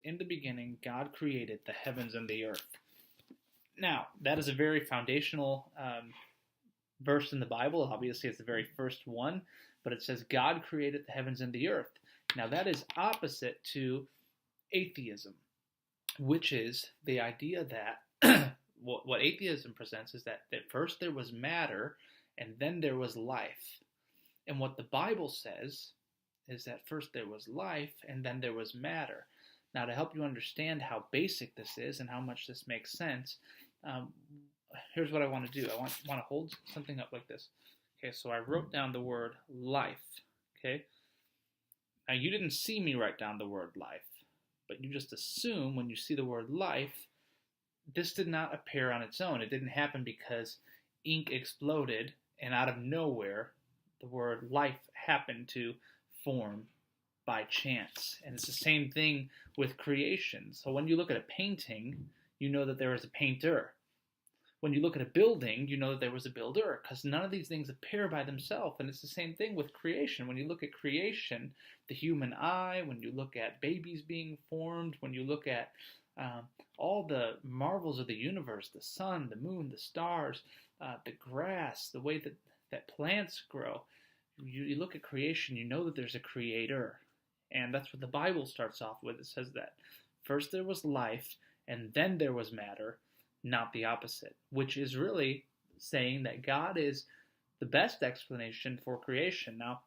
in the beginning, God created the heavens and the earth. Now, that is a very foundational verse in the Bible. Obviously, it's the very first one, but it says God created the heavens and the earth. Now, that is opposite to atheism, which is the idea that what atheism presents is that first there was matter and then there was life. And what the Bible says is that first there was life and then there was matter. Now, to help you understand how basic this is and how much this makes sense, here's what I want to do. I want to hold something up like this. Okay, so I wrote down the word life. Okay, now you didn't see me write down the word life, but you just assume when you see the word life, this did not appear on its own. It didn't happen because ink exploded and out of nowhere the word life happened to form by chance. And it's the same thing with creation. So when you look at a painting, you know that there is a painter. When you look at a building, you know that there was a builder, because none of these things appear by themselves. And it's the same thing with creation. When you look at creation, the human eye, when you look at babies being formed, when you look at all the marvels of the universe, the sun, the moon, the stars, the grass, the way that plants grow, you look at creation, you know that there's a creator. And that's what the Bible starts off with. It says that first there was life, and then there was matter, not the opposite, which is really saying that God is the best explanation for creation. Now,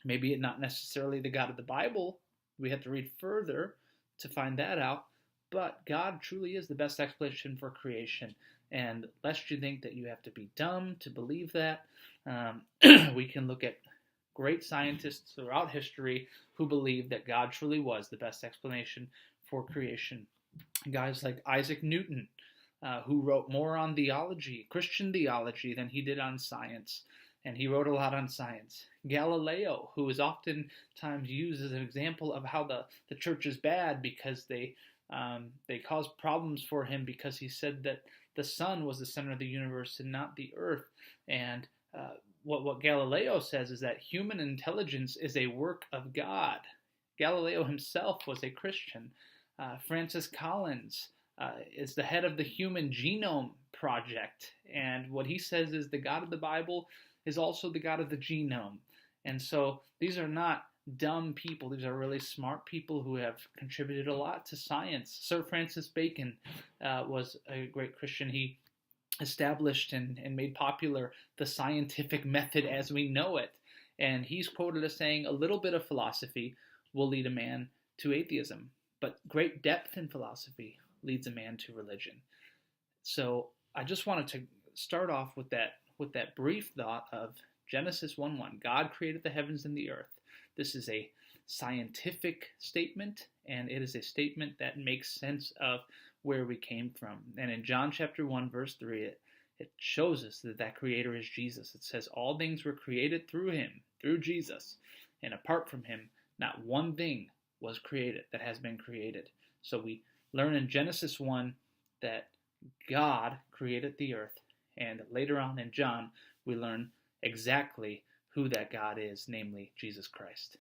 maybe not necessarily the God of the Bible. We have to read further to find that out. But God truly is the best explanation for creation. And lest you think that you have to be dumb to believe that, we can look at great scientists throughout history who believe that God truly was the best explanation for creation. Guys like Isaac Newton, who wrote more on theology, Christian theology, than he did on science. And he wrote a lot on science. Galileo, who is oftentimes used as an example of how the church is bad because they caused problems for him because he said that the sun was the center of the universe and not the earth. And what Galileo says is that human intelligence is a work of God. Galileo himself was a Christian. Francis Collins is the head of the Human Genome Project. And what he says is the God of the Bible is also the God of the genome. And so these are not dumb people. These are really smart people who have contributed a lot to science. Sir Francis Bacon was a great Christian. He established and made popular the scientific method as we know it. And he's quoted as saying, a little bit of philosophy will lead a man to atheism, but great depth in philosophy leads a man to religion. So I just wanted to start off with that brief thought of Genesis 1:1. God created the heavens and the earth. This is a scientific statement, and it is a statement that makes sense of where we came from. And in John chapter 1, verse 3, it shows us that creator is Jesus. It says all things were created through him, through Jesus. And apart from him, not one thing was created that has been created. So we learn in Genesis 1 that God created the earth. And later on in John, we learn exactly who that God is, namely Jesus Christ.